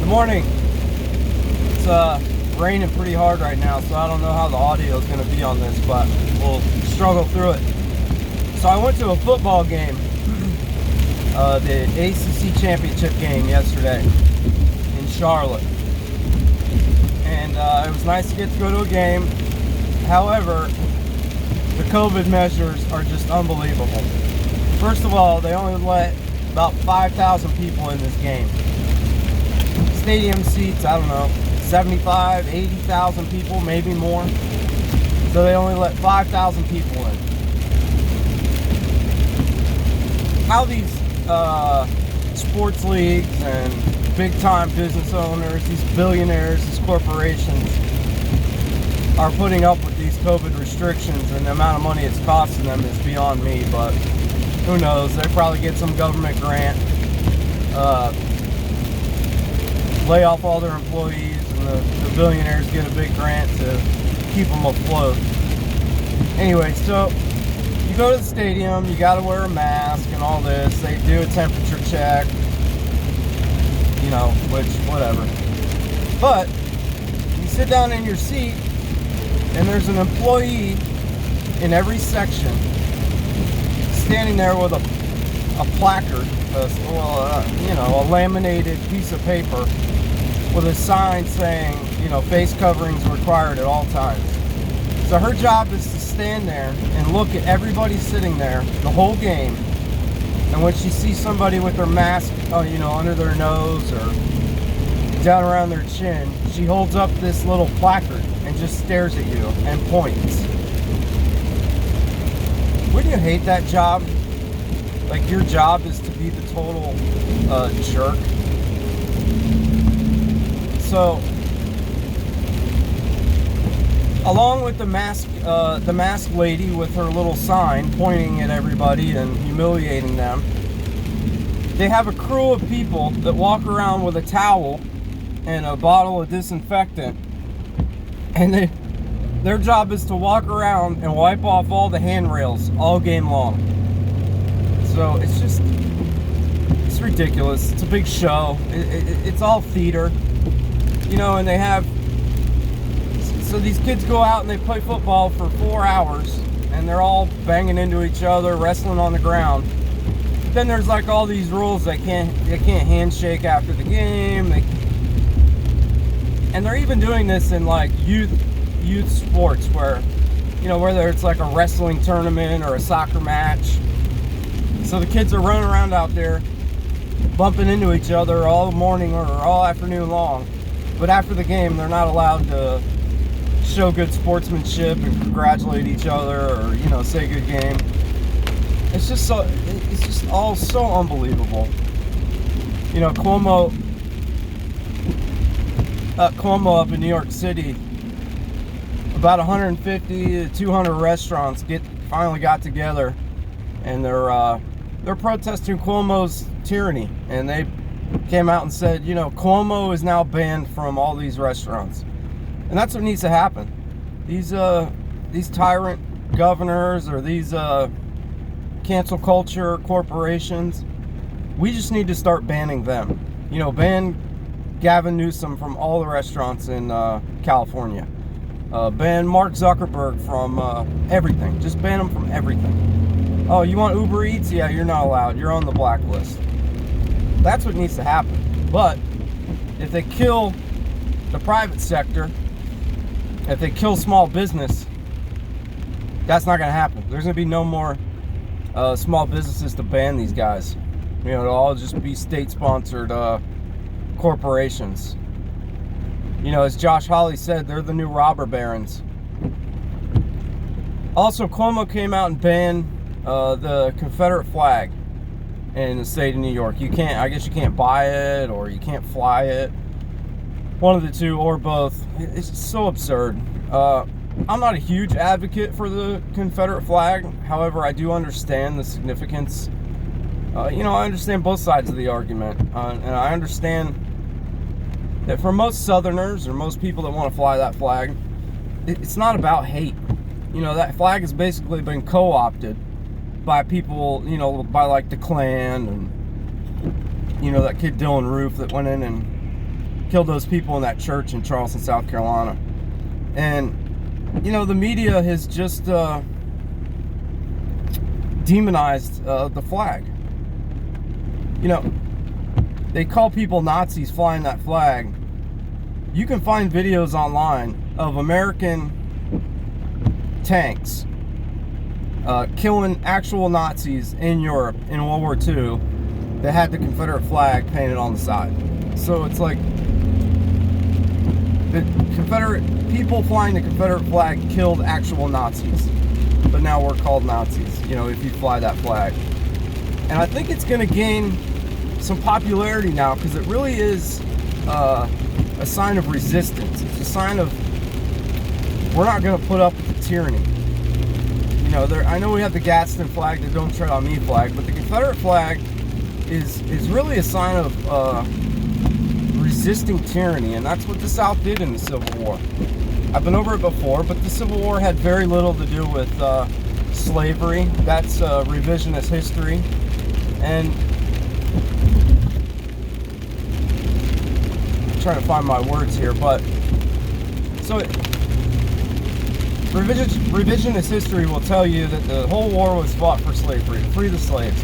Good morning. It's raining pretty hard right now, so I don't know how the audio is going to be on this, but we'll struggle through it. So I went to a football game, the ACC championship game yesterday in Charlotte, and it was nice to get to go to a game. However, the COVID measures are just unbelievable. First of all, they only let about 5,000 people in this game. Stadium seats, I don't know, 75, 80,000 people, maybe more. So they only let 5,000 people in. How these sports leagues and big-time business owners, these billionaires, these corporations are putting up with these COVID restrictions and the amount of money it's costing them is beyond me, but who knows? They probably get some government grant, lay off all their employees, and the billionaires get a big grant to keep them afloat. Anyway, so you go to the stadium, you got to wear a mask and all this. They do a temperature check, you know, which, whatever. But you sit down in your seat, and there's an employee in every section standing there with a placard, a laminated piece of paper with a sign saying, face coverings required at all times. So her job is to stand there and look at everybody sitting there the whole game. And when she sees somebody with their mask, under their nose or down around their chin, she holds up this little placard and just stares at you and points. Wouldn't you hate that job? Like, your job is to be the total jerk. So, along with the mask lady with her little sign pointing at everybody and humiliating them, they have a crew of people that walk around with a towel and a bottle of disinfectant, and their job is to walk around and wipe off all the handrails all game long. So it's ridiculous. It's a big show. It's all theater, and they have, so these kids go out and they play football for 4 hours, and they're all banging into each other, wrestling on the ground. But then there's like all these rules. They can't handshake after the game. And they're even doing this in like youth sports where, whether it's like a wrestling tournament or a soccer match. So the kids are running around out there, bumping into each other all morning or all afternoon long. But after the game, they're not allowed to show good sportsmanship and congratulate each other or, say good game. It's just all so unbelievable. Cuomo up in New York City, about 150 to 200 restaurants finally got together, and they're protesting Cuomo's tyranny, and they came out and said, Cuomo is now banned from all these restaurants, and that's what needs to happen. These tyrant governors or these cancel culture corporations, we just need to start banning them. Ban Gavin Newsom from all the restaurants in California. Ban Mark Zuckerberg from everything. Just ban him from everything. Oh, you want Uber Eats? Yeah, you're not allowed. You're on the blacklist. That's what needs to happen. But if they kill the private sector, if they kill small business, that's not going to happen. There's going to be no more small businesses to ban these guys. It'll all just be state-sponsored corporations. As Josh Hawley said, they're the new robber barons. Also, Cuomo came out and banned the Confederate flag in the state of New York. I guess you can't buy it or you can't fly it. One of the two or both. It's so absurd. I'm not a huge advocate for the Confederate flag. However, I do understand the significance. I understand both sides of the argument. And I understand that for most Southerners or most people that want to fly that flag, it's not about hate. That flag has basically been co-opted by people, by like the Klan and, that kid Dylan Roof that went in and killed those people in that church in Charleston, South Carolina. And, you know, the media has just demonized the flag. You know, they call people Nazis flying that flag. You can find videos online of American tanks killing actual Nazis in Europe in World War II that had the Confederate flag painted on the side. So it's like the Confederate people flying the Confederate flag killed actual Nazis, but now we're called Nazis, you know, if you fly that flag. And I think it's going to gain some popularity now because it really is a sign of resistance. It's a sign of we're not going to put up with the tyranny. You know, I know we have the Gadsden flag, the Don't Tread on Me flag, but the Confederate flag is really a sign of resisting tyranny, and that's what the South did in the Civil War. I've been over it before, but the Civil War had very little to do with slavery. That's revisionist history. And I'm trying to find my words here, but so revisionist history will tell you that the whole war was fought for slavery, to free the slaves.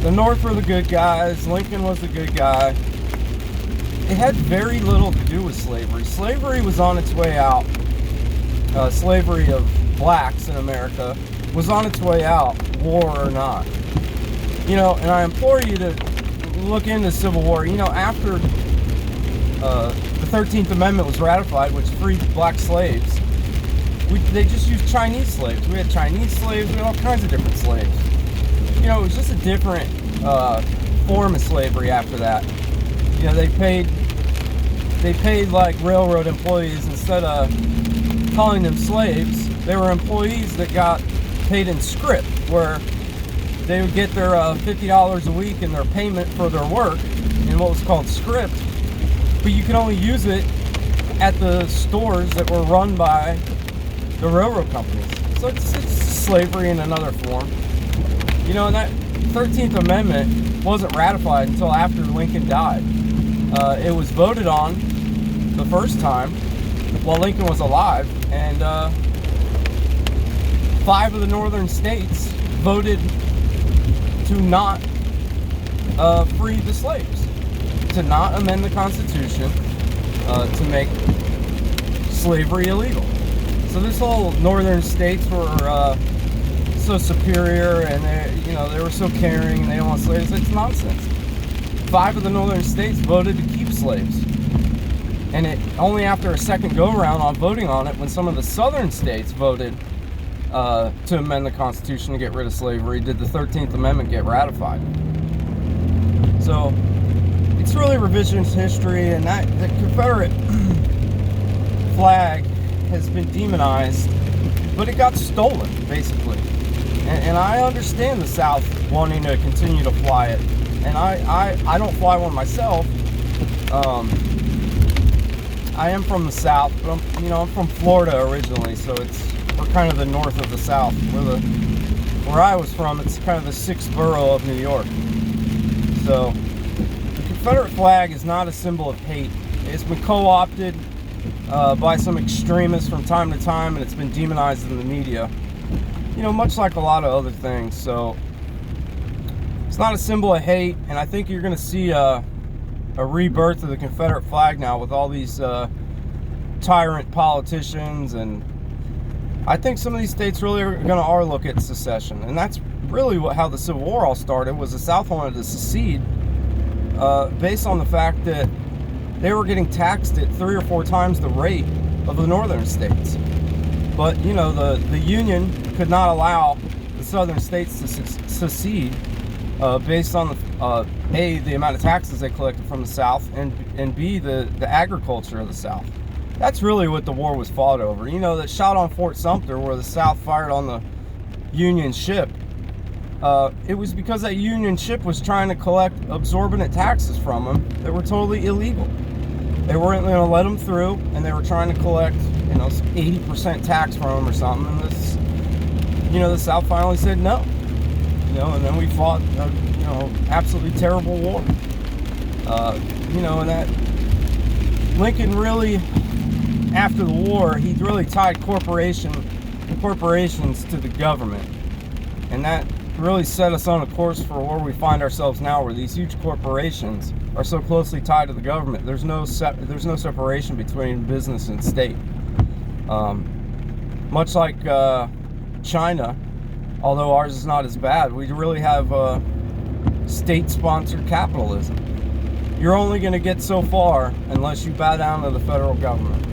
The North were the good guys, Lincoln was the good guy. It had very little to do with slavery. Slavery was on its way out. Slavery of blacks in America was on its way out, war or not. You know, and I implore you to look into the Civil War. You know, after the 13th Amendment was ratified, which freed black slaves, they just used Chinese slaves. We had Chinese slaves, we had all kinds of different slaves. You know, it was just a different form of slavery after that. You know, they paid like railroad employees. Instead of calling them slaves, they were employees that got paid in scrip, where they would get their $50 a week in their payment for their work in what was called script, but you could only use it at the stores that were run by the railroad companies. So it's slavery in another form. You know, and that 13th Amendment wasn't ratified until after Lincoln died. It was voted on the first time while Lincoln was alive, and 5 of the northern states voted to not free the slaves, to not amend the Constitution to make slavery illegal. So this whole northern states were so superior, and they were so caring, and they don't want slaves. It's nonsense. 5 of the northern states voted to keep slaves, and it only after a second go-around on voting on it, when some of the southern states voted to amend the Constitution to get rid of slavery, did the 13th Amendment get ratified. So it's really revisionist history, and that the Confederate flag has been demonized, but it got stolen, basically. And I understand the South wanting to continue to fly it, and I don't fly one myself. I am from the South, but I'm from Florida originally, so we're kind of the north of the South. Where I was from, it's kind of the 6th borough of New York. So the Confederate flag is not a symbol of hate. It's been co-opted by some extremists from time to time, and it's been demonized in the media. You know, much like a lot of other things. So it's not a symbol of hate, and I think you're going to see a rebirth of the Confederate flag now with all these tyrant politicians, and I think some of these states really are going to look at secession, and that's really how the Civil War all started. Was the South wanted to secede based on the fact that they were getting taxed at 3 or 4 times the rate of the northern states. But you know, the Union could not allow the southern states to secede based on A, the amount of taxes they collected from the South, and B, the agriculture of the South. That's really what the war was fought over. You know, that shot on Fort Sumter, where the South fired on the Union ship, it was because that Union ship was trying to collect exorbitant taxes from them that were totally illegal. They weren't going to let them through, and they were trying to collect, 80% tax from them or something. And the South finally said no. And then we fought absolutely terrible war. And that Lincoln really, after the war, he really tied corporations to the government, and that really set us on a course for where we find ourselves now, where these huge corporations are so closely tied to the government. There's no separation between business and state. Much like China, although ours is not as bad, we really have state-sponsored capitalism. You're only going to get so far unless you bow down to the federal government.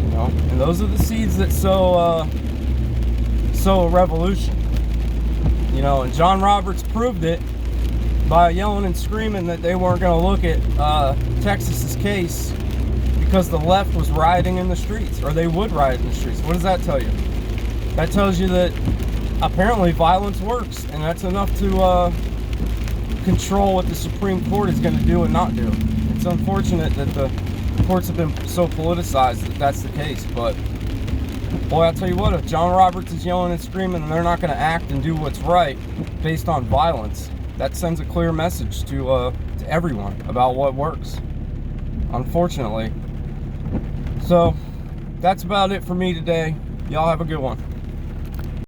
You know, and those are the seeds that sow a revolution. You know, and John Roberts proved it by yelling and screaming that they weren't going to look at Texas's case because the left was rioting in the streets, or they would riot in the streets. What does that tell you? That tells you that apparently violence works, and that's enough to control what the Supreme Court is going to do and not do. It's unfortunate that the courts have been so politicized that that's the case, but boy, I'll tell you what, if John Roberts is yelling and screaming and they're not going to act and do what's right based on violence, that sends a clear message to everyone about what works, unfortunately. So that's about it for me today. Y'all have a good one.